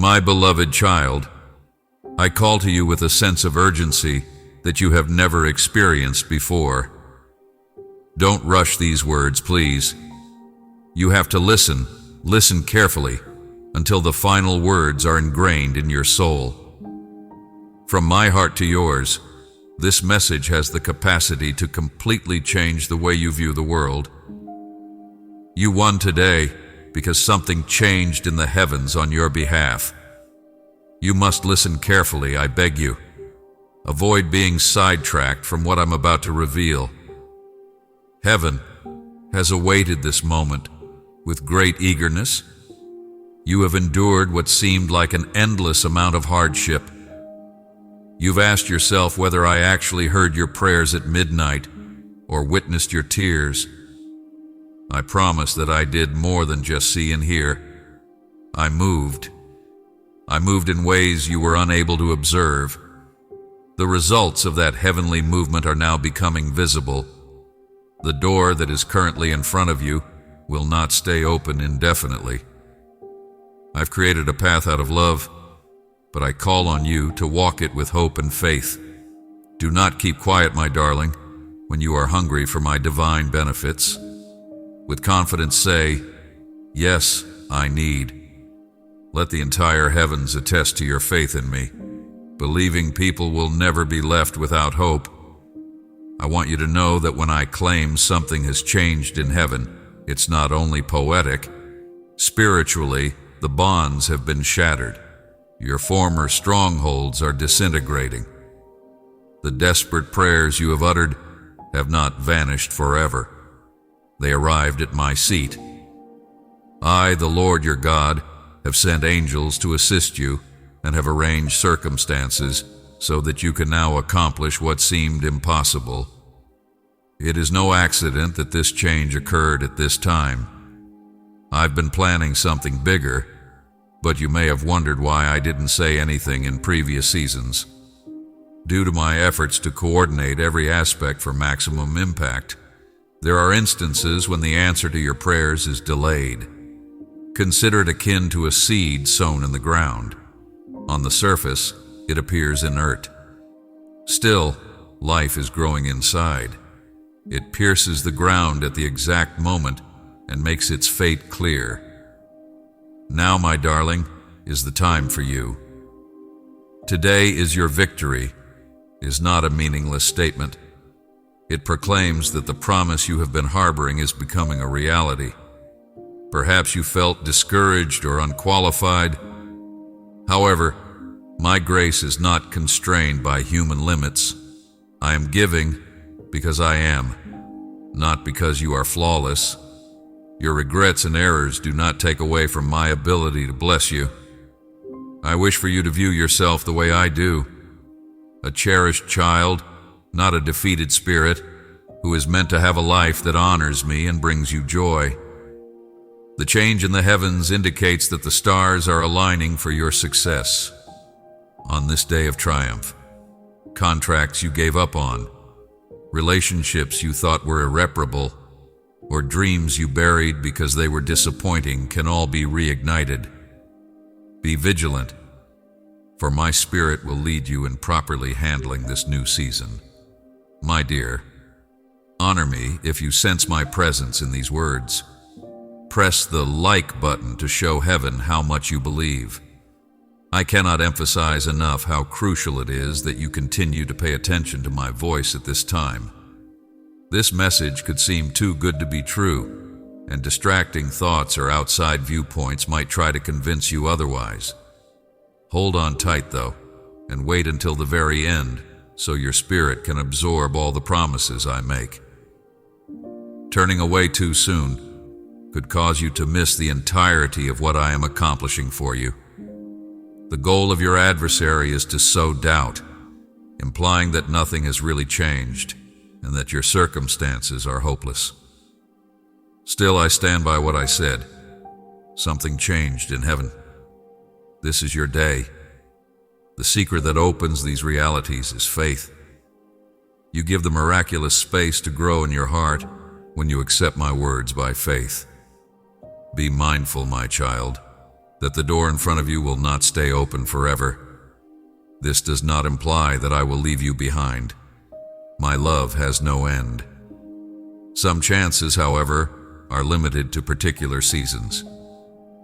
My beloved child, I call to you with a sense of urgency that you have never experienced before. Don't rush these words, please. You have to listen carefully, until the final words are ingrained in your soul. From my heart to yours, this message has the capacity to completely change the way you view the world. You won today because something changed in the heavens on your behalf. You must listen carefully, I beg you. Avoid being sidetracked from what I'm about to reveal. Heaven has awaited this moment with great eagerness. You have endured what seemed like an endless amount of hardship. You've asked yourself whether I actually heard your prayers at midnight or witnessed your tears. I promise that I did more than just see and hear. I moved in ways you were unable to observe. The results of that heavenly movement are now becoming visible. The door that is currently in front of you will not stay open indefinitely. I've created a path out of love, but I call on you to walk it with hope and faith. Do not keep quiet, my darling, when you are hungry for my divine benefits. With confidence say, yes, I need. Let the entire heavens attest to your faith in me. Believing people will never be left without hope. I want you to know that when I claim something has changed in heaven, it's not only poetic. Spiritually, the bonds have been shattered. Your former strongholds are disintegrating. The desperate prayers you have uttered have not vanished forever. They arrived at my seat. I, the Lord your God, have sent angels to assist you and have arranged circumstances so that you can now accomplish what seemed impossible. It is no accident that this change occurred at this time. I've been planning something bigger, but you may have wondered why I didn't say anything in previous seasons. Due to my efforts to coordinate every aspect for maximum impact, there are instances when the answer to your prayers is delayed. Consider it akin to a seed sown in the ground. On the surface, it appears inert. Still, life is growing inside. It pierces the ground at the exact moment and makes its fate clear. Now, my darling, is the time for you. Today is your victory is not a meaningless statement. It proclaims that the promise you have been harboring is becoming a reality. Perhaps you felt discouraged or unqualified. However, my grace is not constrained by human limits. I am giving because I am, not because you are flawless. Your regrets and errors do not take away from my ability to bless you. I wish for you to view yourself the way I do, a cherished child, not a defeated spirit, who is meant to have a life that honors me and brings you joy. The change in the heavens indicates that the stars are aligning for your success. On this day of triumph, contracts you gave up on, relationships you thought were irreparable, or dreams you buried because they were disappointing can all be reignited. Be vigilant, for my spirit will lead you in properly handling this new season. My dear, honor me if you sense my presence in these words. Press the like button to show heaven how much you believe. I cannot emphasize enough how crucial it is that you continue to pay attention to my voice at this time. This message could seem too good to be true, and distracting thoughts or outside viewpoints might try to convince you otherwise. Hold on tight, though, and wait until the very end so your spirit can absorb all the promises I make. Turning away too soon could cause you to miss the entirety of what I am accomplishing for you. The goal of your adversary is to sow doubt, implying that nothing has really changed and that your circumstances are hopeless. Still, I stand by what I said. Something changed in heaven. This is your day. The secret that opens these realities is faith. You give the miraculous space to grow in your heart when you accept my words by faith. Be mindful, my child. that the door in front of you will not stay open forever. This does not imply that I will leave you behind. My love has no end. Some chances, however, are limited to particular seasons.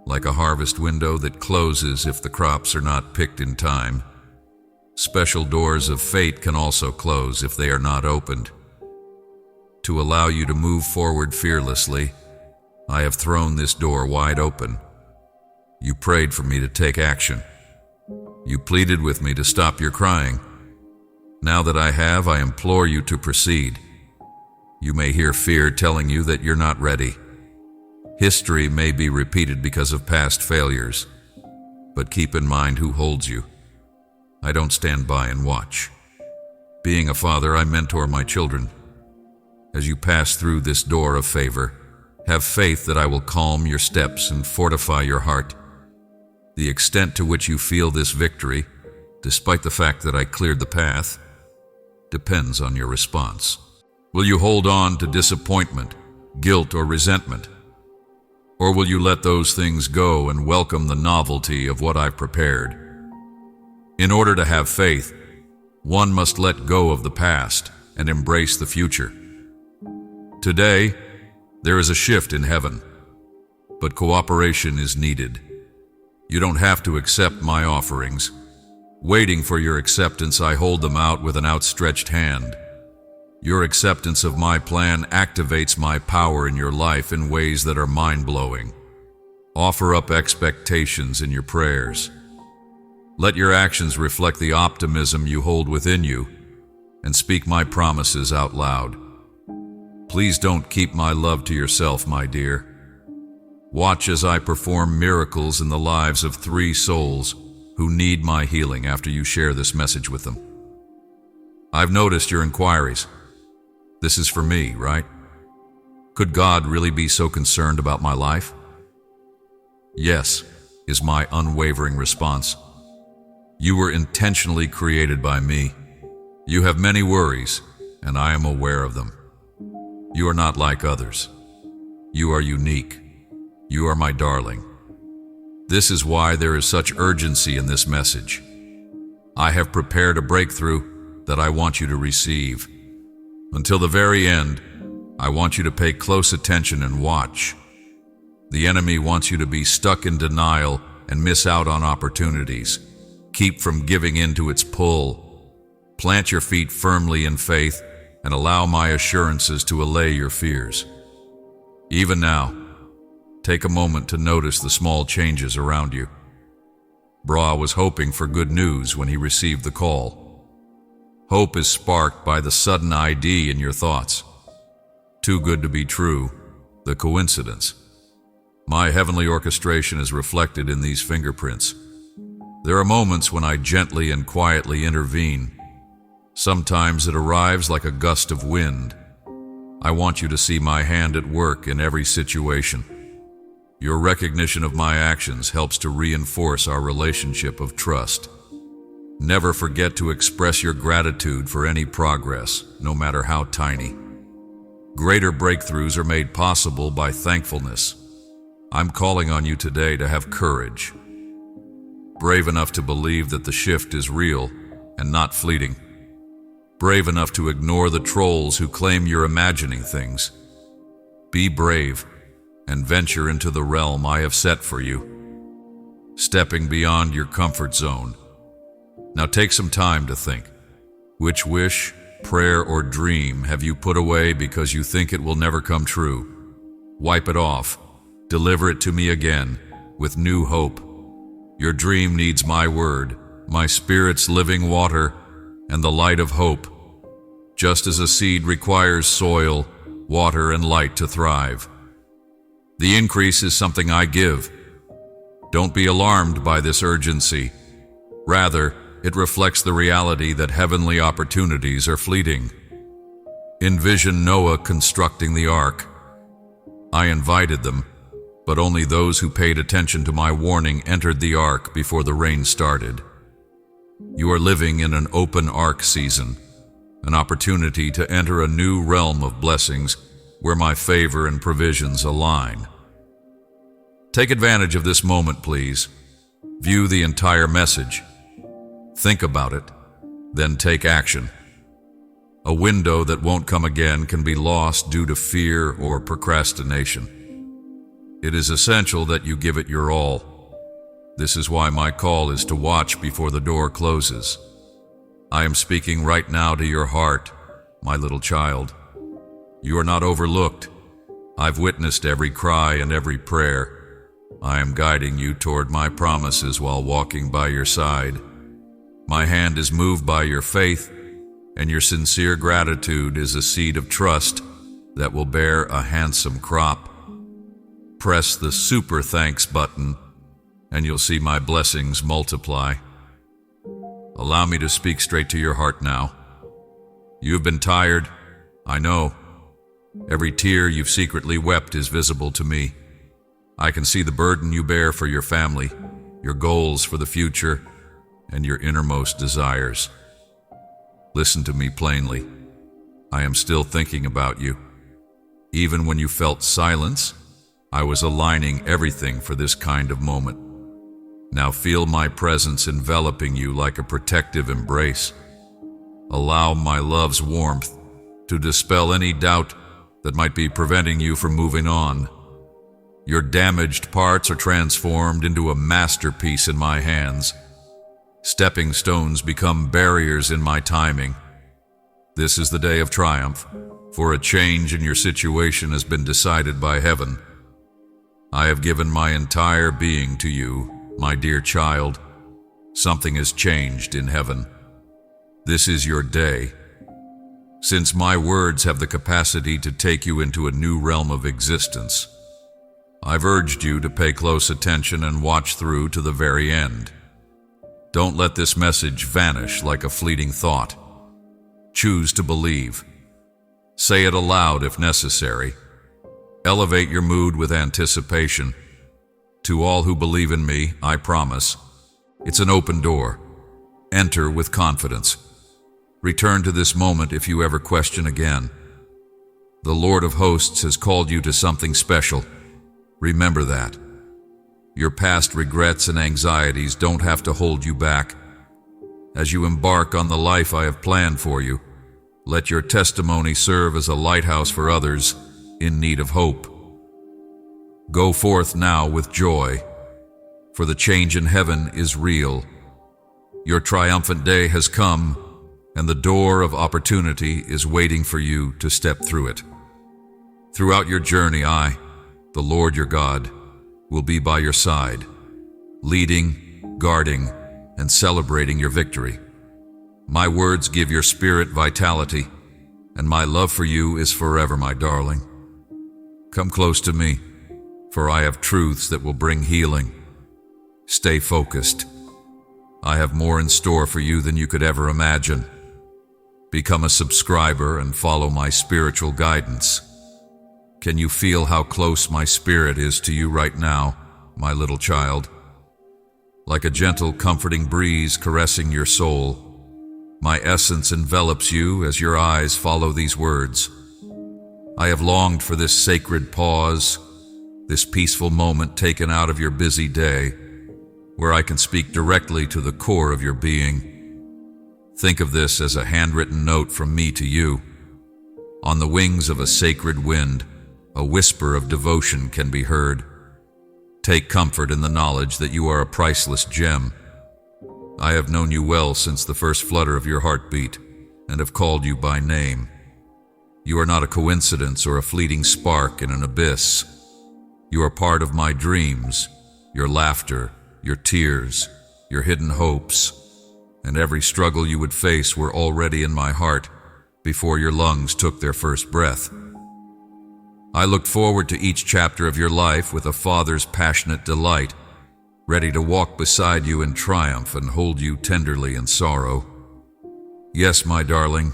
Like a harvest window that closes if the crops are not picked in time, special doors of fate can also close if they are not opened. To allow you to move forward fearlessly, I have thrown this door wide open. You prayed for me to take action. You pleaded with me to stop your crying. Now that I have, I implore you to proceed. You may hear fear telling you that you're not ready. History may be repeated because of past failures, but keep in mind who holds you. I don't stand by and watch. Being a father, I mentor my children. As you pass through this door of favor, have faith that I will calm your steps and fortify your heart. The extent to which you feel this victory, despite the fact that I cleared the path, depends on your response. Will you hold on to disappointment, guilt, or resentment? Or will you let those things go and welcome the novelty of what I've prepared? In order to have faith, one must let go of the past and embrace the future. Today, there is a shift in heaven, but cooperation is needed. You don't have to accept my offerings. Waiting for your acceptance, I hold them out with an outstretched hand. Your acceptance of my plan activates my power in your life in ways that are mind-blowing. Offer up expectations in your prayers. Let your actions reflect the optimism you hold within you, and speak my promises out loud. Please don't keep my love to yourself, my dear. Watch as I perform miracles in the lives of 3 souls who need my healing after you share this message with them. I've noticed your inquiries. This is for me, right? Could God really be so concerned about my life? Yes, is my unwavering response. You were intentionally created by me. You have many worries, and I am aware of them. You are not like others. You are unique. You are my darling. This is why there is such urgency in this message. I have prepared a breakthrough that I want you to receive. Until the very end, I want you to pay close attention and watch. The enemy wants you to be stuck in denial and miss out on opportunities. Keep from giving in to its pull. Plant your feet firmly in faith and allow my assurances to allay your fears. Even now, take a moment to notice the small changes around you. Bra was hoping for good news when he received the call. Hope is sparked by the sudden ID in your thoughts. Too good to be true, the coincidence. My heavenly orchestration is reflected in these fingerprints. There are moments when I gently and quietly intervene. Sometimes it arrives like a gust of wind. I want you to see my hand at work in every situation. Your recognition of my actions helps to reinforce our relationship of trust. Never forget to express your gratitude for any progress, no matter how tiny. Greater breakthroughs are made possible by thankfulness. I'm calling on you today to have courage. Brave enough to believe that the shift is real and not fleeting. Brave enough to ignore the trolls who claim you're imagining things. Be brave and venture into the realm I have set for you, stepping beyond your comfort zone. Now take some time to think. Which wish, prayer, or dream have you put away because you think it will never come true? Wipe it off. Deliver it to me again with new hope. Your dream needs my word, my Spirit's living water, and the light of hope. Just as a seed requires soil, water, and light to thrive. The increase is something I give. Don't be alarmed by this urgency. Rather, it reflects the reality that heavenly opportunities are fleeting. Envision Noah constructing the ark. I invited them, but only those who paid attention to my warning entered the ark before the rain started. You are living in an open ark season, an opportunity to enter a new realm of blessings where my favor and provisions align. Take advantage of this moment, please. View the entire message. Think about it, then take action. A window that won't come again can be lost due to fear or procrastination. It is essential that you give it your all. This is why my call is to watch before the door closes. I am speaking right now to your heart, my little child. You are not overlooked. I've witnessed every cry and every prayer. I am guiding you toward my promises while walking by your side. My hand is moved by your faith, and your sincere gratitude is a seed of trust that will bear a handsome crop. Press the super thanks button, and you'll see my blessings multiply. Allow me to speak straight to your heart now. You've been tired, I know. Every tear you've secretly wept is visible to me. I can see the burden you bear for your family, your goals for the future, and your innermost desires. Listen to me plainly. I am still thinking about you. Even when you felt silence, I was aligning everything for this kind of moment. Now feel my presence enveloping you like a protective embrace. Allow my love's warmth to dispel any doubt that might be preventing you from moving on. Your damaged parts are transformed into a masterpiece in my hands. Stepping stones become barriers in my timing. This is the day of triumph, for a change in your situation has been decided by heaven. I have given my entire being to you, my dear child. Something has changed in heaven. This is your day. Since my words have the capacity to take you into a new realm of existence, I've urged you to pay close attention and watch through to the very end. Don't let this message vanish like a fleeting thought. Choose to believe. Say it aloud if necessary. Elevate your mood with anticipation. To all who believe in me, I promise, it's an open door. Enter with confidence. Return to this moment if you ever question again. The Lord of Hosts has called you to something special. Remember that. Your past regrets and anxieties don't have to hold you back. As you embark on the life I have planned for you, let your testimony serve as a lighthouse for others in need of hope. Go forth now with joy, for the change in heaven is real. Your triumphant day has come, and the door of opportunity is waiting for you to step through it. Throughout your journey, I, the Lord your God, will be by your side, leading, guarding, and celebrating your victory. My words give your spirit vitality, and my love for you is forever, my darling. Come close to me, for I have truths that will bring healing. Stay focused. I have more in store for you than you could ever imagine. Become a subscriber and follow my spiritual guidance. Can you feel how close my spirit is to you right now, my little child? Like a gentle, comforting breeze caressing your soul, my essence envelops you as your eyes follow these words. I have longed for this sacred pause, this peaceful moment taken out of your busy day, where I can speak directly to the core of your being. Think of this as a handwritten note from me to you. On the wings of a sacred wind, a whisper of devotion can be heard. Take comfort in the knowledge that you are a priceless gem. I have known you well since the first flutter of your heartbeat, and have called you by name. You are not a coincidence or a fleeting spark in an abyss. You are part of my dreams, your laughter, your tears, your hidden hopes, and every struggle you would face were already in my heart before your lungs took their first breath. I looked forward to each chapter of your life with a father's passionate delight, ready to walk beside you in triumph and hold you tenderly in sorrow. Yes, my darling,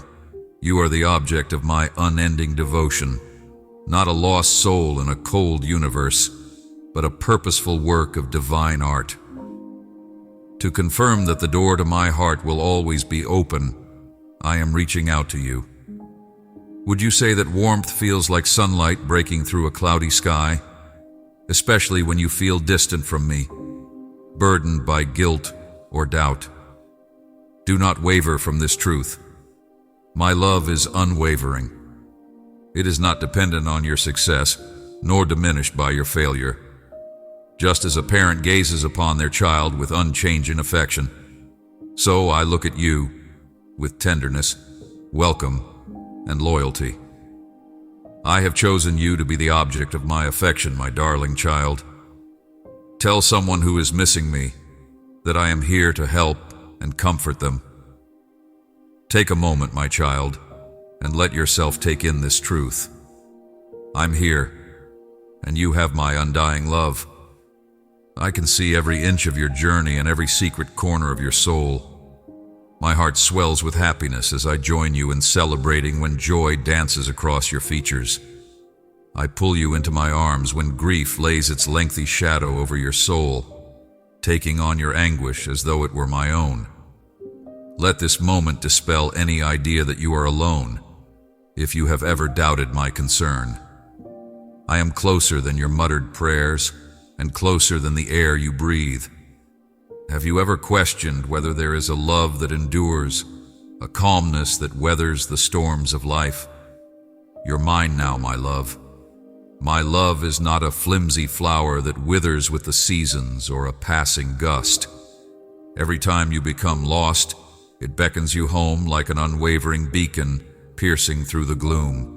you are the object of my unending devotion, not a lost soul in a cold universe, but a purposeful work of divine art. To confirm that the door to my heart will always be open, I am reaching out to you. Would you say that warmth feels like sunlight breaking through a cloudy sky? especially when you feel distant from me, burdened by guilt or doubt. Do not waver from this truth. My love is unwavering. It is not dependent on your success, nor diminished by your failure. Just as a parent gazes upon their child with unchanging affection, so I look at you with tenderness, welcome, and loyalty. I have chosen you to be the object of my affection, my darling child. Tell someone who is missing me that I am here to help and comfort them. Take a moment, my child, and let yourself take in this truth. I'm here, and you have my undying love. I can see every inch of your journey and every secret corner of your soul. My heart swells with happiness as I join you in celebrating when joy dances across your features. I pull you into my arms when grief lays its lengthy shadow over your soul, taking on your anguish as though it were my own. Let this moment dispel any idea that you are alone, if you have ever doubted my concern. I am closer than your muttered prayers, and closer than the air you breathe. Have you ever questioned whether there is a love that endures, a calmness that weathers the storms of life? You're mine now, my love. My love is not a flimsy flower that withers with the seasons or a passing gust. Every time you become lost, it beckons you home like an unwavering beacon piercing through the gloom.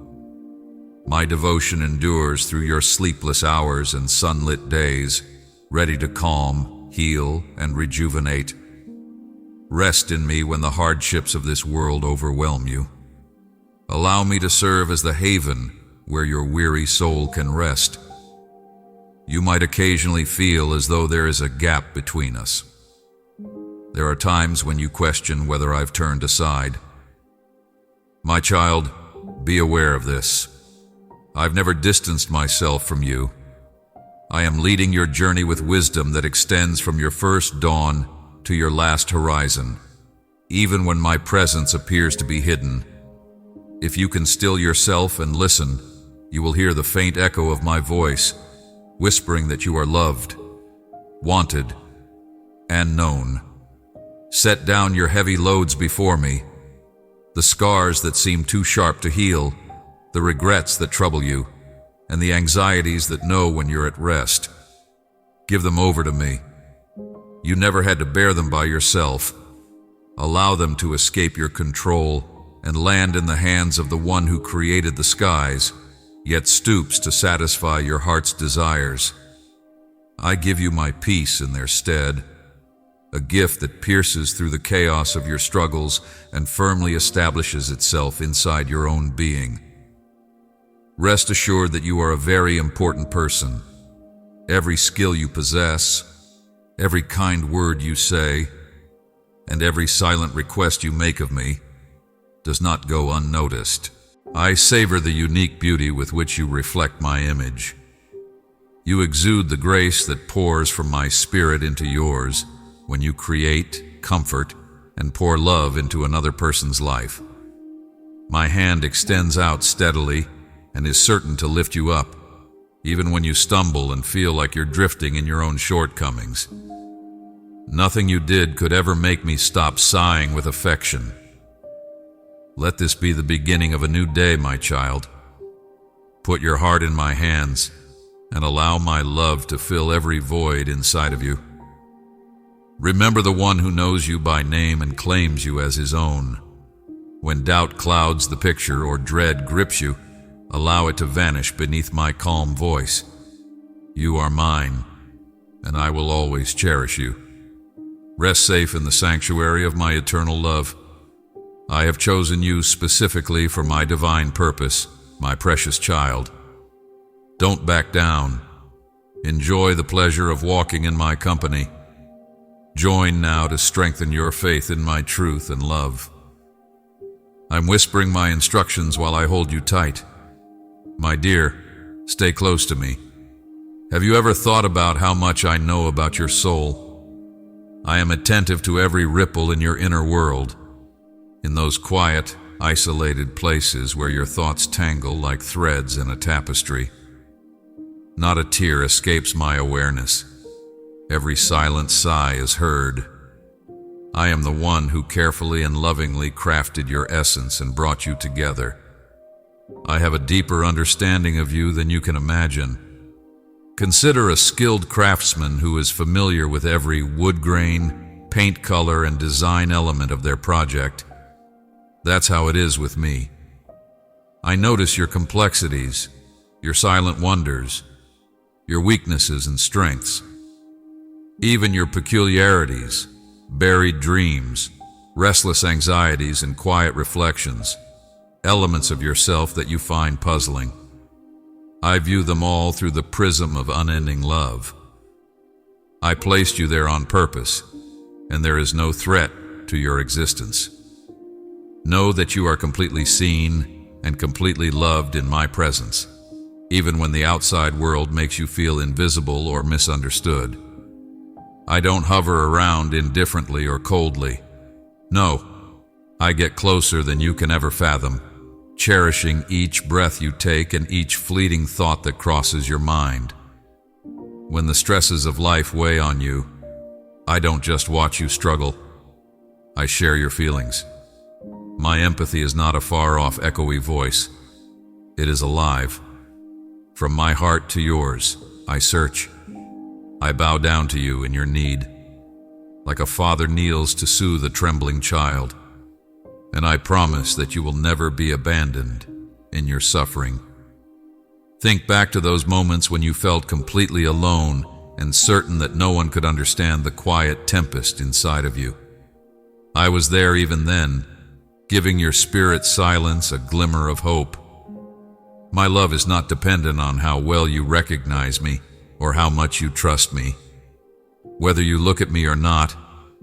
My devotion endures through your sleepless hours and sunlit days, ready to calm, heal, and rejuvenate. Rest in me when the hardships of this world overwhelm you. Allow me to serve as the haven where your weary soul can rest. You might occasionally feel as though there is a gap between us. There are times when you question whether I've turned aside. My child, be aware of this. I've never distanced myself from you. I am leading your journey with wisdom that extends from your first dawn to your last horizon, even when my presence appears to be hidden. If you can still yourself and listen, you will hear the faint echo of my voice, whispering that you are loved, wanted, and known. Set down your heavy loads before me, the scars that seem too sharp to heal, the regrets that trouble you, and the anxieties that know when you're at rest. Give them over to me. You never had to bear them by yourself. Allow them to escape your control and land in the hands of the one who created the skies, yet stoops to satisfy your heart's desires. I give you my peace in their stead, a gift that pierces through the chaos of your struggles and firmly establishes itself inside your own being. Rest assured that you are a very important person. Every skill you possess, every kind word you say, and every silent request you make of me does not go unnoticed. I savor the unique beauty with which you reflect my image. You exude the grace that pours from my spirit into yours when you create, comfort, and pour love into another person's life. My hand extends out steadily and is certain to lift you up, even when you stumble and feel like you're drifting in your own shortcomings. Nothing you did could ever make me stop sighing with affection. Let this be the beginning of a new day, my child. Put your heart in my hands and allow my love to fill every void inside of you. Remember the one who knows you by name and claims you as his own. When doubt clouds the picture or dread grips you, allow it to vanish beneath my calm voice. You are mine, and I will always cherish you. Rest safe in the sanctuary of my eternal love. I have chosen you specifically for my divine purpose, my precious child. Don't back down. Enjoy the pleasure of walking in my company. Join now to strengthen your faith in my truth and love. I'm whispering my instructions while I hold you tight. My dear, stay close to me. Have you ever thought about how much I know about your soul? I am attentive to every ripple in your inner world, in those quiet, isolated places where your thoughts tangle like threads in a tapestry. Not a tear escapes my awareness. Every silent sigh is heard. I am the one who carefully and lovingly crafted your essence and brought you together. I have a deeper understanding of you than you can imagine. Consider a skilled craftsman who is familiar with every wood grain, paint color, and design element of their project. That's how it is with me. I notice your complexities, your silent wonders, your weaknesses and strengths, even your peculiarities, buried dreams, restless anxieties, and quiet reflections, elements of yourself that you find puzzling. I view them all through the prism of unending love. I placed you there on purpose, and there is no threat to your existence. Know that you are completely seen and completely loved in my presence, even when the outside world makes you feel invisible or misunderstood. I don't hover around indifferently or coldly. No, I get closer than you can ever fathom, cherishing each breath you take and each fleeting thought that crosses your mind. When the stresses of life weigh on you, I don't just watch you struggle. I share your feelings. My empathy is not a far-off echoey voice. It is alive. From my heart to yours, I search. I bow down to you in your need, like a father kneels to soothe a trembling child. And I promise that you will never be abandoned in your suffering. Think back to those moments when you felt completely alone and certain that no one could understand the quiet tempest inside of you. I was there even then, giving your spirit silence a glimmer of hope. My love is not dependent on how well you recognize me or how much you trust me. Whether you look at me or not,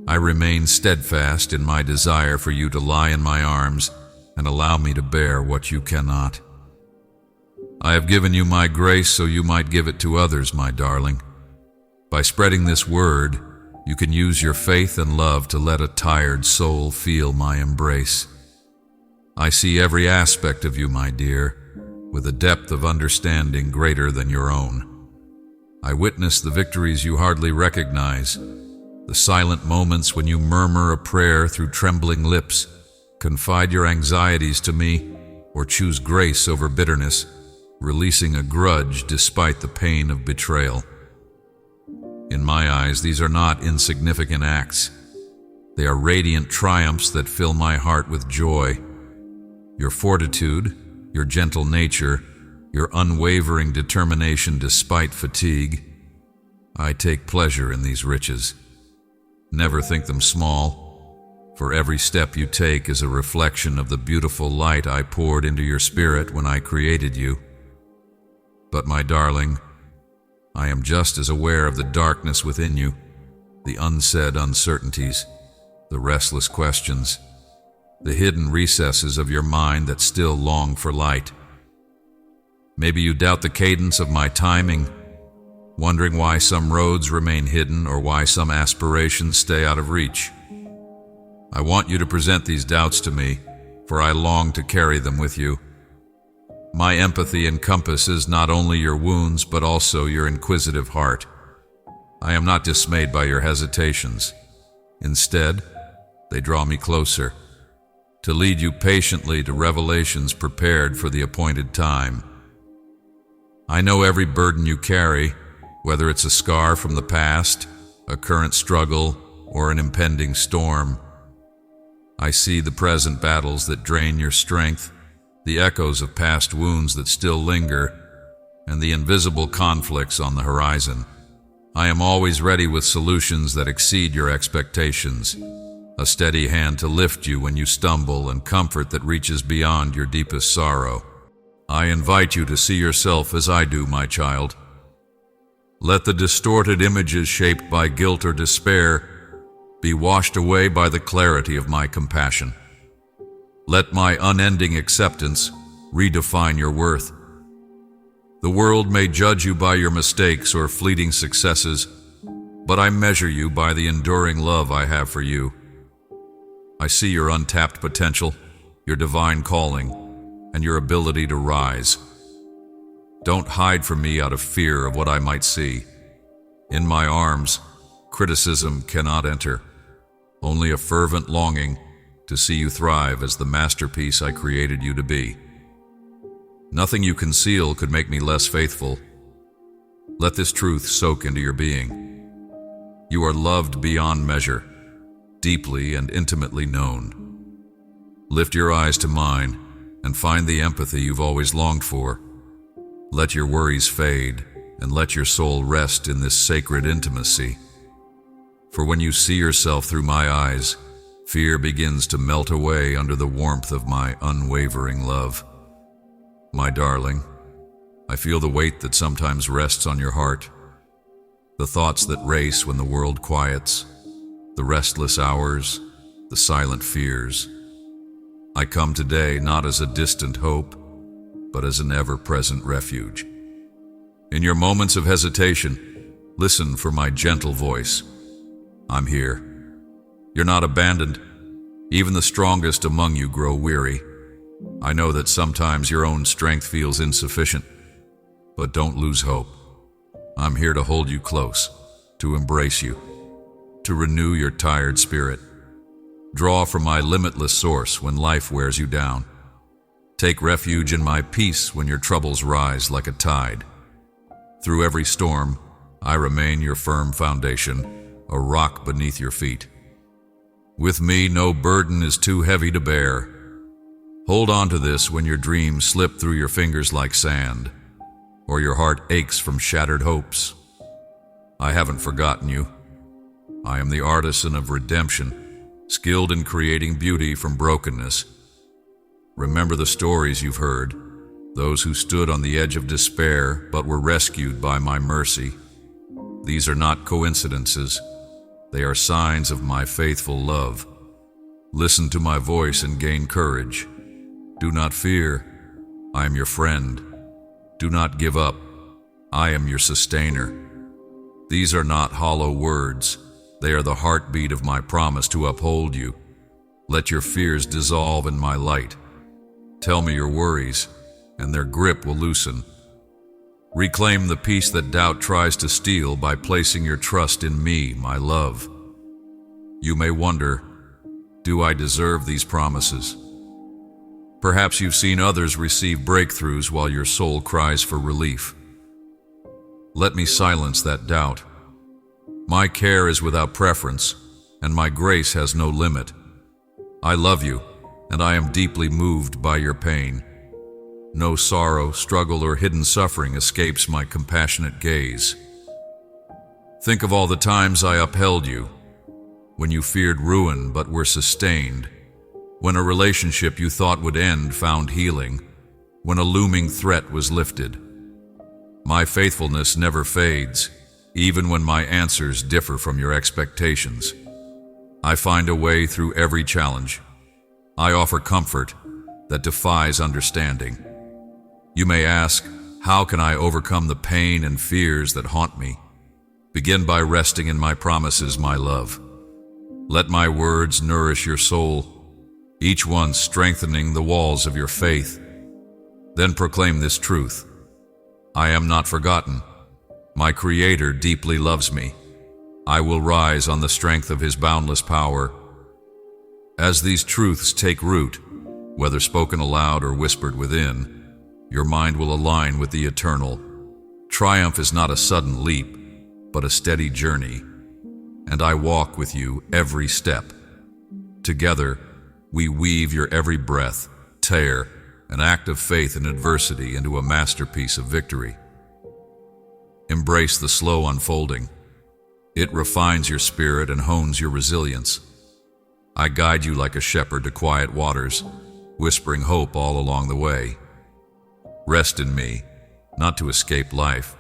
I remain steadfast in my desire for you to lie in my arms and allow me to bear what you cannot. I have given you my grace so you might give it to others, my darling. By spreading this word, you can use your faith and love to let a tired soul feel my embrace. I see every aspect of you, my dear, with a depth of understanding greater than your own. I witness the victories you hardly recognize, the silent moments when you murmur a prayer through trembling lips, confide your anxieties to me, or choose grace over bitterness, releasing a grudge despite the pain of betrayal. In my eyes, these are not insignificant acts. They are radiant triumphs that fill my heart with joy. Your fortitude, your gentle nature, your unwavering determination despite fatigue. I take pleasure in these riches. Never think them small, for every step you take is a reflection of the beautiful light I poured into your spirit when I created you. But my darling, I am just as aware of the darkness within you, the unsaid uncertainties, the restless questions, the hidden recesses of your mind that still long for light. Maybe you doubt the cadence of my timing, wondering why some roads remain hidden or why some aspirations stay out of reach. I want you to present these doubts to me, for I long to carry them with you. My empathy encompasses not only your wounds but also your inquisitive heart. I am not dismayed by your hesitations. Instead, they draw me closer, to lead you patiently to revelations prepared for the appointed time. I know every burden you carry, whether it's a scar from the past, a current struggle, or an impending storm. I see the present battles that drain your strength, the echoes of past wounds that still linger, and the invisible conflicts on the horizon. I am always ready with solutions that exceed your expectations, a steady hand to lift you when you stumble and comfort that reaches beyond your deepest sorrow. I invite you to see yourself as I do, my child. Let the distorted images shaped by guilt or despair be washed away by the clarity of my compassion. Let my unending acceptance redefine your worth. The world may judge you by your mistakes or fleeting successes, but I measure you by the enduring love I have for you. I see your untapped potential, your divine calling, and your ability to rise. Don't hide from me out of fear of what I might see. In my arms, criticism cannot enter, only a fervent longing to see you thrive as the masterpiece I created you to be. Nothing you conceal could make me less faithful. Let this truth soak into your being. You are loved beyond measure, deeply and intimately known. Lift your eyes to mine and find the empathy you've always longed for. Let your worries fade and let your soul rest in this sacred intimacy. For when you see yourself through my eyes, fear begins to melt away under the warmth of my unwavering love. My darling, I feel the weight that sometimes rests on your heart, the thoughts that race when the world quiets, the restless hours, the silent fears. I come today not as a distant hope, but as an ever-present refuge. In your moments of hesitation, listen for my gentle voice. I'm here. You're not abandoned. Even the strongest among you grow weary. I know that sometimes your own strength feels insufficient, but don't lose hope. I'm here to hold you close, to embrace you, to renew your tired spirit. Draw from my limitless source when life wears you down. Take refuge in my peace when your troubles rise like a tide. Through every storm, I remain your firm foundation, a rock beneath your feet. With me, no burden is too heavy to bear. Hold on to this when your dreams slip through your fingers like sand, or your heart aches from shattered hopes. I haven't forgotten you. I am the artisan of redemption, skilled in creating beauty from brokenness. Remember the stories you've heard, those who stood on the edge of despair but were rescued by my mercy. These are not coincidences. They are signs of my faithful love. Listen to my voice and gain courage. Do not fear. I am your friend. Do not give up. I am your sustainer. These are not hollow words. They are the heartbeat of my promise to uphold you. Let your fears dissolve in my light. Tell me your worries, and their grip will loosen. Reclaim the peace that doubt tries to steal by placing your trust in me, my love. You may wonder, do I deserve these promises? Perhaps you've seen others receive breakthroughs while your soul cries for relief. Let me silence that doubt. My care is without preference, and my grace has no limit. I love you, and I am deeply moved by your pain. No sorrow, struggle, or hidden suffering escapes my compassionate gaze. Think of all the times I upheld you, when you feared ruin but were sustained, when a relationship you thought would end found healing, when a looming threat was lifted. My faithfulness never fades, even when my answers differ from your expectations. I find a way through every challenge. I offer comfort that defies understanding. You may ask, how can I overcome the pain and fears that haunt me? Begin by resting in my promises, my love. Let my words nourish your soul, each one strengthening the walls of your faith. Then proclaim this truth. I am not forgotten. My Creator deeply loves me. I will rise on the strength of His boundless power. As these truths take root, whether spoken aloud or whispered within, your mind will align with the eternal. Triumph is not a sudden leap, but a steady journey, and I walk with you every step. Together, we weave your every breath, tear an act of faith in adversity into a masterpiece of victory. Embrace the slow unfolding. It refines your spirit and hones your resilience. I guide you like a shepherd to quiet waters, whispering hope all along the way. Rest in me, not to escape life,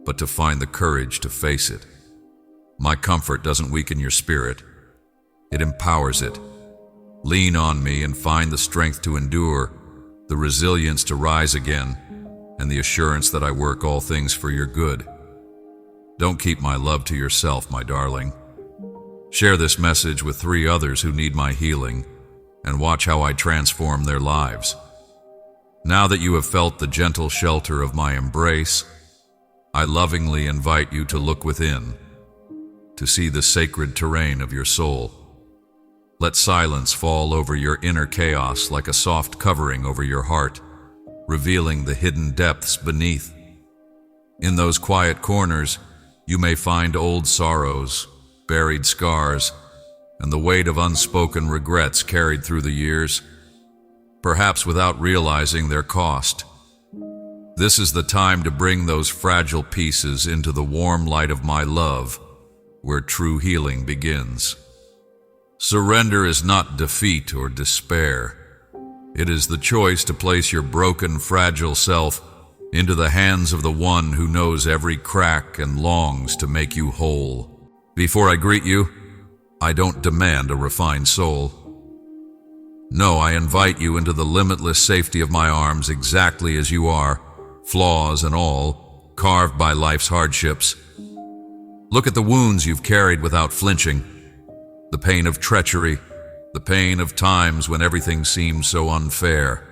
but to find the courage to face it. My comfort doesn't weaken your spirit. It empowers it. Lean on me and find the strength to endure, the resilience to rise again, and the assurance that I work all things for your good. Don't keep my love to yourself, my darling. Share this message with 3 others who need my healing, and watch how I transform their lives. Now that you have felt the gentle shelter of my embrace, I lovingly invite you to look within, to see the sacred terrain of your soul. Let silence fall over your inner chaos like a soft covering over your heart, revealing the hidden depths beneath. In those quiet corners, you may find old sorrows, buried scars, and the weight of unspoken regrets carried through the years, perhaps without realizing their cost. This is the time to bring those fragile pieces into the warm light of my love, where true healing begins. Surrender is not defeat or despair. It is the choice to place your broken, fragile self into the hands of the one who knows every crack and longs to make you whole. Before I greet you, I don't demand a refined soul. No, I invite you into the limitless safety of my arms exactly as you are, flaws and all, carved by life's hardships. Look at the wounds you've carried without flinching, the pain of treachery, the pain of times when everything seemed so unfair,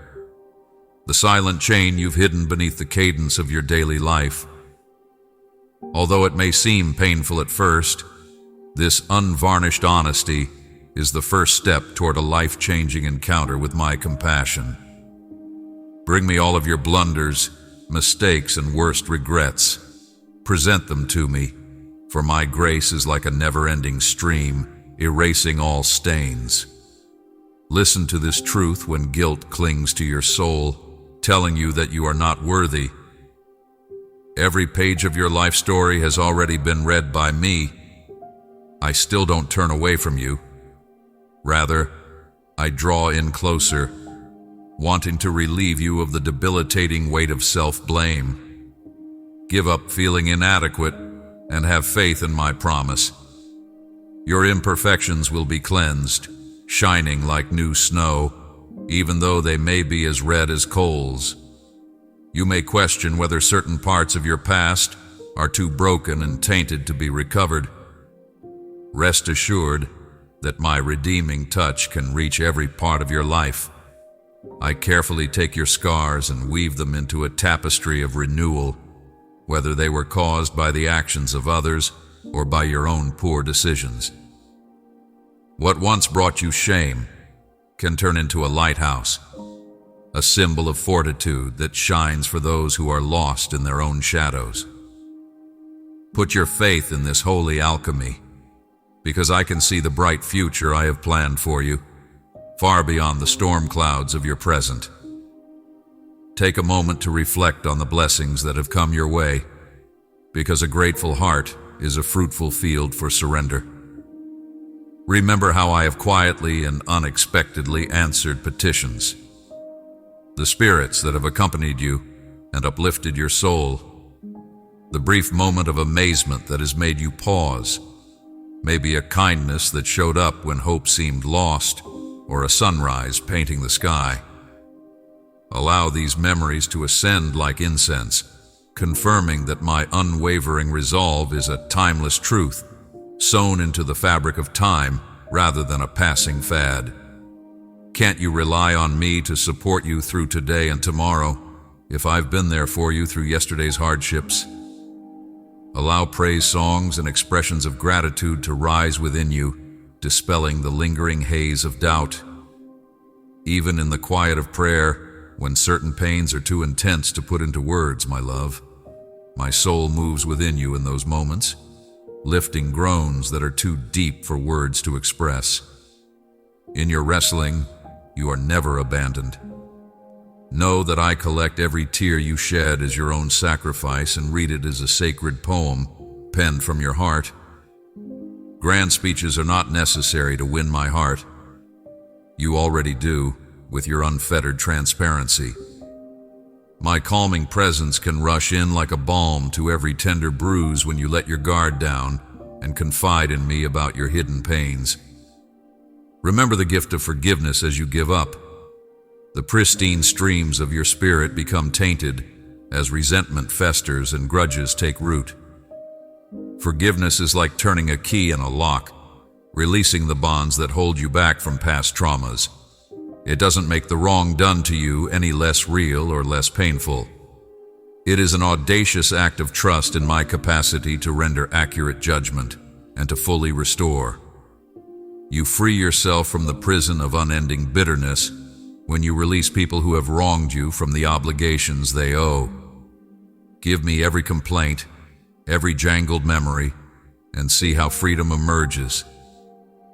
the silent chain you've hidden beneath the cadence of your daily life. Although it may seem painful at first, this unvarnished honesty is the first step toward a life-changing encounter with my compassion. Bring me all of your blunders, mistakes, and worst regrets. Present them to me, for my grace is like a never-ending stream, erasing all stains. Listen to this truth when guilt clings to your soul, telling you that you are not worthy. Every page of your life story has already been read by me. I still don't turn away from you. Rather, I draw in closer, wanting to relieve you of the debilitating weight of self-blame. Give up feeling inadequate and have faith in my promise. Your imperfections will be cleansed, shining like new snow, even though they may be as red as coals. You may question whether certain parts of your past are too broken and tainted to be recovered. Rest assured that my redeeming touch can reach every part of your life. I carefully take your scars and weave them into a tapestry of renewal, whether they were caused by the actions of others or by your own poor decisions. What once brought you shame can turn into a lighthouse, a symbol of fortitude that shines for those who are lost in their own shadows. Put your faith in this holy alchemy, because I can see the bright future I have planned for you, far beyond the storm clouds of your present. Take a moment to reflect on the blessings that have come your way, because a grateful heart is a fruitful field for surrender. Remember how I have quietly and unexpectedly answered petitions. The spirits that have accompanied you and uplifted your soul. The brief moment of amazement that has made you pause. Maybe a kindness that showed up when hope seemed lost, or a sunrise painting the sky. Allow these memories to ascend like incense, confirming that my unwavering resolve is a timeless truth, sewn into the fabric of time rather than a passing fad. Can't you rely on me to support you through today and tomorrow, if I've been there for you through yesterday's hardships? Allow praise songs and expressions of gratitude to rise within you, dispelling the lingering haze of doubt. Even in the quiet of prayer, when certain pains are too intense to put into words, my love, my soul moves within you in those moments, lifting groans that are too deep for words to express. In your wrestling, you are never abandoned. Know that I collect every tear you shed as your own sacrifice and read it as a sacred poem penned from your heart. Grand speeches are not necessary to win my heart. You already do, with your unfettered transparency. My calming presence can rush in like a balm to every tender bruise when you let your guard down and confide in me about your hidden pains. Remember the gift of forgiveness as you give up. The pristine streams of your spirit become tainted as resentment festers and grudges take root. Forgiveness is like turning a key in a lock, releasing the bonds that hold you back from past traumas. It doesn't make the wrong done to you any less real or less painful. It is an audacious act of trust in my capacity to render accurate judgment and to fully restore. You free yourself from the prison of unending bitterness when you release people who have wronged you from the obligations they owe. Give me every complaint, every jangled memory, and see how freedom emerges,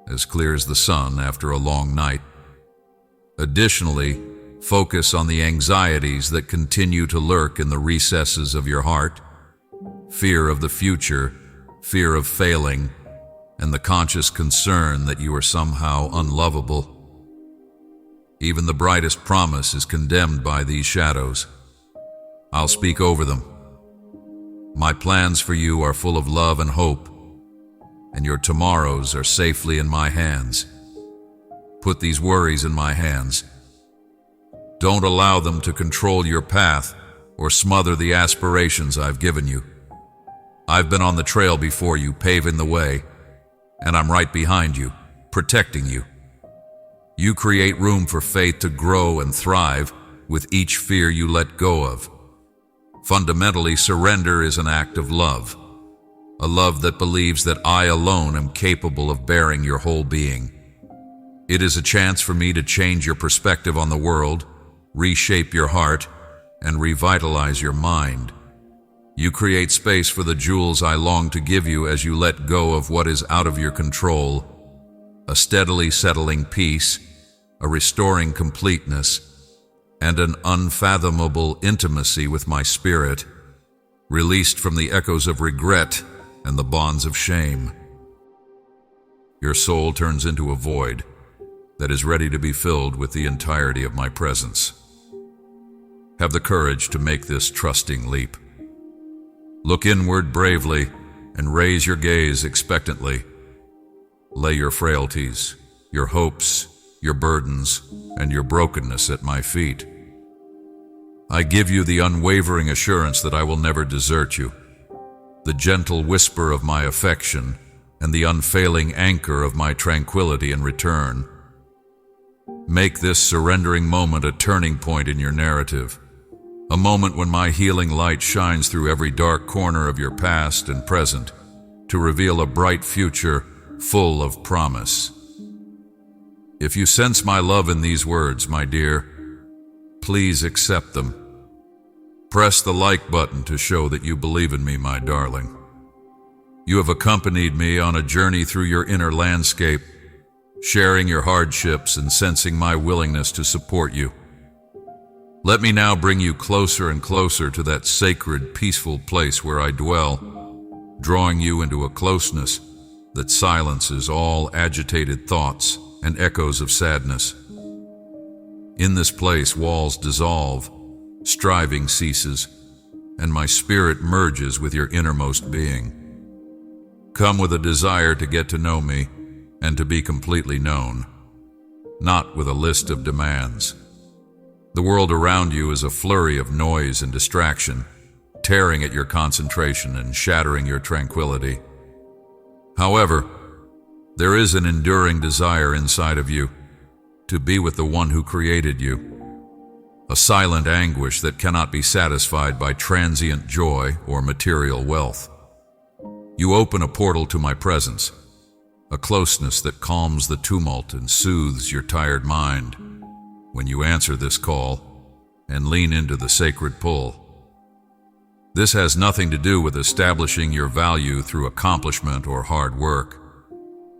as clear as the sun after a long night. Additionally, focus on the anxieties that continue to lurk in the recesses of your heart: fear of the future, fear of failing, and the conscious concern that you are somehow unlovable. Even the brightest promise is condemned by these shadows. I'll speak over them. My plans for you are full of love and hope, and your tomorrows are safely in my hands. Put these worries in my hands. Don't allow them to control your path or smother the aspirations I've given you. I've been on the trail before you, paving the way, and I'm right behind you, protecting you. You create room for faith to grow and thrive with each fear you let go of. Fundamentally, surrender is an act of love, a love that believes that I alone am capable of bearing your whole being. It is a chance for me to change your perspective on the world, reshape your heart, and revitalize your mind. You create space for the jewels I long to give you as you let go of what is out of your control: a steadily settling peace, a restoring completeness, and an unfathomable intimacy with my spirit, released from the echoes of regret and the bonds of shame. Your soul turns into a void that is ready to be filled with the entirety of my presence. Have the courage to make this trusting leap. Look inward bravely and raise your gaze expectantly. Lay your frailties, your hopes, your burdens, and your brokenness at my feet. I give you the unwavering assurance that I will never desert you, the gentle whisper of my affection, and the unfailing anchor of my tranquility in return. Make this surrendering moment a turning point in your narrative, a moment when my healing light shines through every dark corner of your past and present to reveal a bright future full of promise. If you sense my love in these words, my dear, please accept them. Press the like button to show that you believe in me, my darling. You have accompanied me on a journey through your inner landscape, sharing your hardships and sensing my willingness to support you. Let me now bring you closer and closer to that sacred, peaceful place where I dwell, drawing you into a closeness that silences all agitated thoughts and echoes of sadness. In this place, walls dissolve, striving ceases, and my spirit merges with your innermost being. Come with a desire to get to know me and to be completely known, not with a list of demands. The world around you is a flurry of noise and distraction, tearing at your concentration and shattering your tranquility. However, there is an enduring desire inside of you to be with the one who created you, a silent anguish that cannot be satisfied by transient joy or material wealth. You open a portal to my presence, a closeness that calms the tumult and soothes your tired mind when you answer this call and lean into the sacred pull. This has nothing to do with establishing your value through accomplishment or hard work.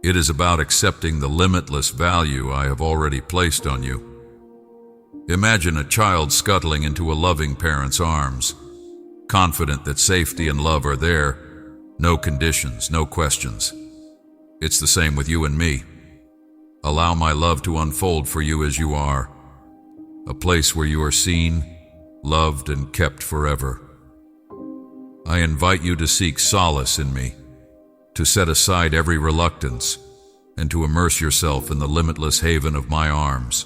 It is about accepting the limitless value I have already placed on you. Imagine a child scuttling into a loving parent's arms, confident that safety and love are there, no conditions, no questions. It's the same with you and me. Allow my love to unfold for you as you are, a place where you are seen, loved, and kept forever. I invite you to seek solace in me, to set aside every reluctance, and to immerse yourself in the limitless haven of my arms.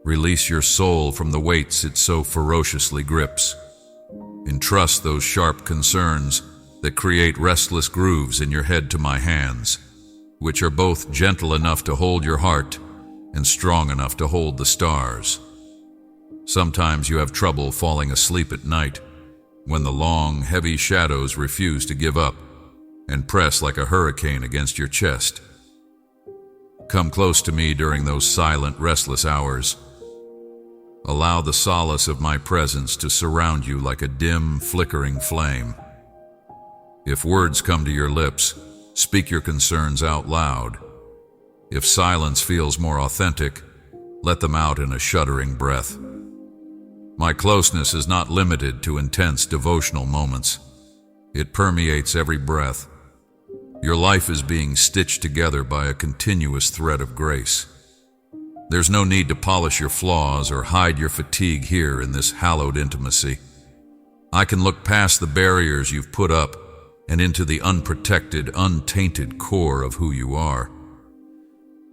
Release your soul from the weights it so ferociously grips. Entrust those sharp concerns that create restless grooves in your head to my hands, which are both gentle enough to hold your heart and strong enough to hold the stars. Sometimes you have trouble falling asleep at night when the long, heavy shadows refuse to give up and press like a hurricane against your chest. Come close to me during those silent, restless hours. Allow the solace of my presence to surround you like a dim, flickering flame. If words come to your lips, speak your concerns out loud. If silence feels more authentic, let them out in a shuddering breath. My closeness is not limited to intense devotional moments. It permeates every breath. Your life is being stitched together by a continuous thread of grace. There's no need to polish your flaws or hide your fatigue here in this hallowed intimacy. I can look past the barriers you've put up and into the unprotected, untainted core of who you are.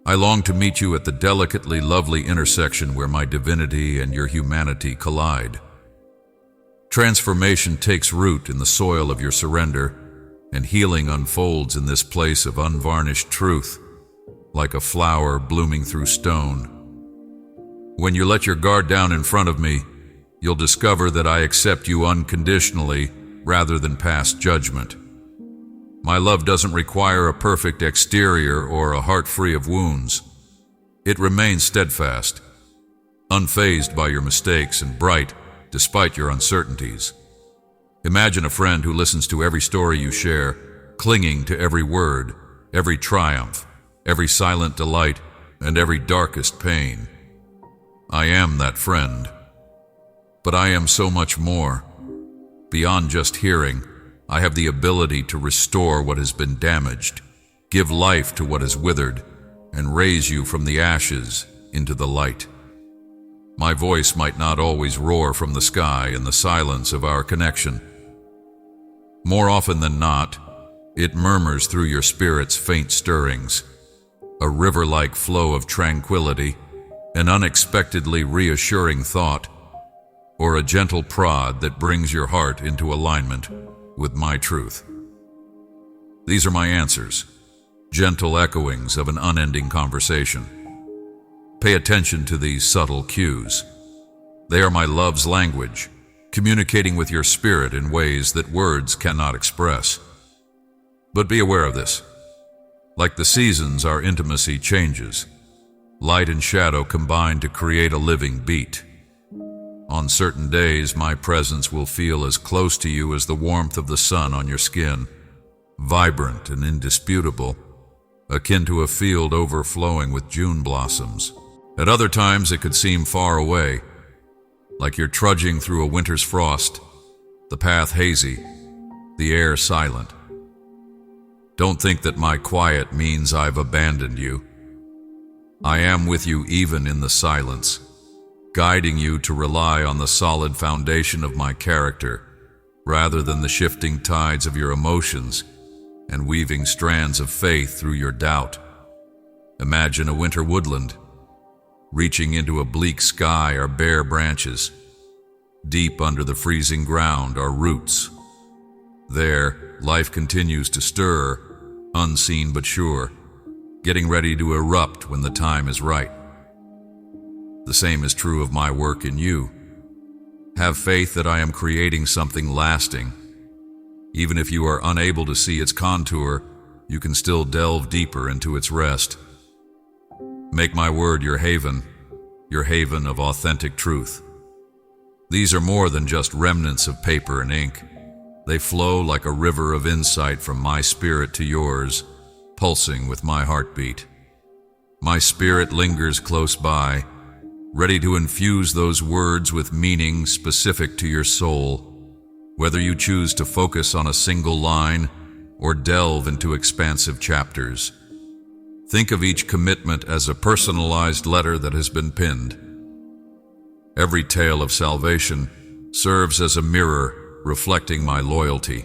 I long to meet you at the delicately lovely intersection where my divinity and your humanity collide. Transformation takes root in the soil of your surrender, and healing unfolds in this place of unvarnished truth, like a flower blooming through stone. When you let your guard down in front of me, you'll discover that I accept you unconditionally rather than pass judgment. My love doesn't require a perfect exterior or a heart free of wounds. It remains steadfast, unfazed by your mistakes and bright despite your uncertainties. Imagine a friend who listens to every story you share, clinging to every word, every triumph, every silent delight, and every darkest pain. I am that friend. But I am so much more. Beyond just hearing, I have the ability to restore what has been damaged, give life to what is withered, and raise you from the ashes into the light. My voice might not always roar from the sky in the silence of our connection. More often than not, it murmurs through your spirit's faint stirrings, a river-like flow of tranquility, an unexpectedly reassuring thought, or a gentle prod that brings your heart into alignment with my truth. These are my answers, gentle echoings of an unending conversation. Pay attention to these subtle cues. They are my love's language, communicating with your spirit in ways that words cannot express. But be aware of this. Like the seasons, our intimacy changes. Light and shadow combine to create a living beat. On certain days, my presence will feel as close to you as the warmth of the sun on your skin, vibrant and indisputable, akin to a field overflowing with June blossoms. At other times, it could seem far away, like you're trudging through a winter's frost, the path hazy, the air silent. Don't think that my quiet means I've abandoned you. I am with you even in the silence, guiding you to rely on the solid foundation of my character, rather than the shifting tides of your emotions and weaving strands of faith through your doubt. Imagine a winter woodland. Reaching into a bleak sky are bare branches. Deep under the freezing ground are roots. There, life continues to stir, unseen but sure, getting ready to erupt when the time is right. The same is true of my work in you. Have faith that I am creating something lasting. Even if you are unable to see its contour, you can still delve deeper into its rest. Make my word your haven of authentic truth. These are more than just remnants of paper and ink. They flow like a river of insight from my spirit to yours, pulsing with my heartbeat. My spirit lingers close by, ready to infuse those words with meaning specific to your soul, whether you choose to focus on a single line or delve into expansive chapters. Think of each commitment as a personalized letter that has been pinned. Every tale of salvation serves as a mirror reflecting my loyalty.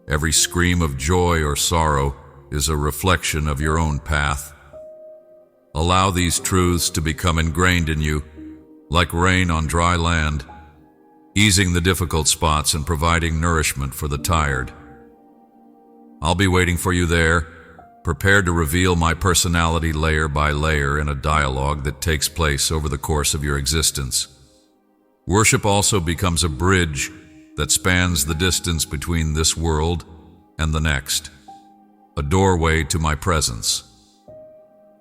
Every scream of joy or sorrow is a reflection of your own path. Allow these truths to become ingrained in you, like rain on dry land, easing the difficult spots and providing nourishment for the tired. I'll be waiting for you there, prepared to reveal my personality layer by layer in a dialogue that takes place over the course of your existence. Worship also becomes a bridge that spans the distance between this world and the next, a doorway to my presence.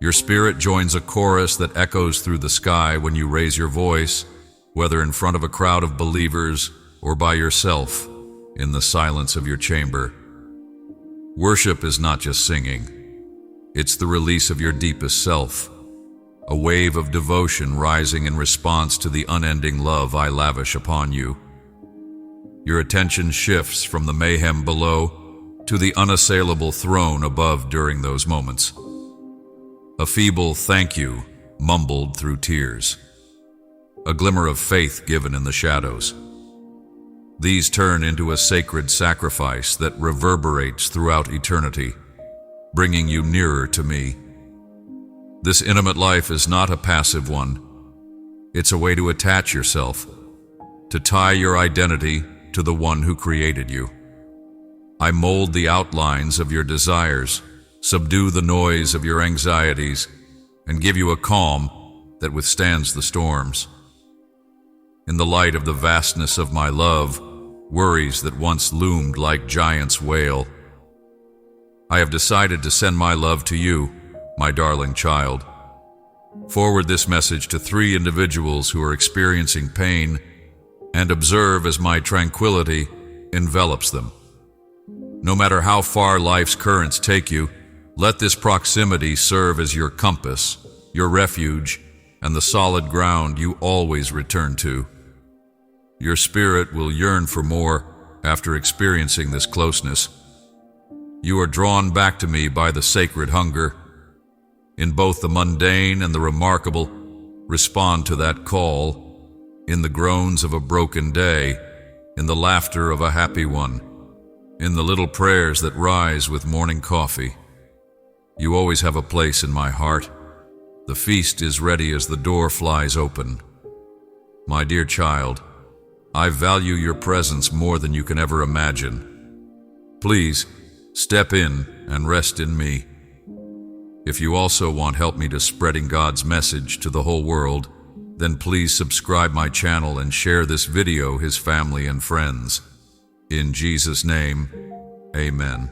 Your spirit joins a chorus that echoes through the sky when you raise your voice, whether in front of a crowd of believers or by yourself in the silence of your chamber. Worship is not just singing. It's the release of your deepest self, a wave of devotion rising in response to the unending love I lavish upon you. Your attention shifts from the mayhem below to the unassailable throne above during those moments. A feeble thank you mumbled through tears, a glimmer of faith given in the shadows. These turn into a sacred sacrifice that reverberates throughout eternity, bringing you nearer to me. This intimate life is not a passive one. It's a way to attach yourself, to tie your identity to the one who created you. I mold the outlines of your desires, subdue the noise of your anxieties, and give you a calm that withstands the storms. In the light of the vastness of my love, worries that once loomed like giants wail. I have decided to send my love to you, my darling child. Forward this message to 3 individuals who are experiencing pain, and observe as my tranquility envelops them. No matter how far life's currents take you, let this proximity serve as your compass, your refuge, and the solid ground you always return to. Your spirit will yearn for more after experiencing this closeness. You are drawn back to me by the sacred hunger. In both the mundane and the remarkable, respond to that call, in the groans of a broken day, in the laughter of a happy one, in the little prayers that rise with morning coffee. You always have a place in my heart. The feast is ready as the door flies open. My dear child, I value your presence more than you can ever imagine. Please, step in and rest in me. If you also want help me to spreading God's message to the whole world, then please subscribe my channel and share this video his family and friends. In Jesus' name, amen.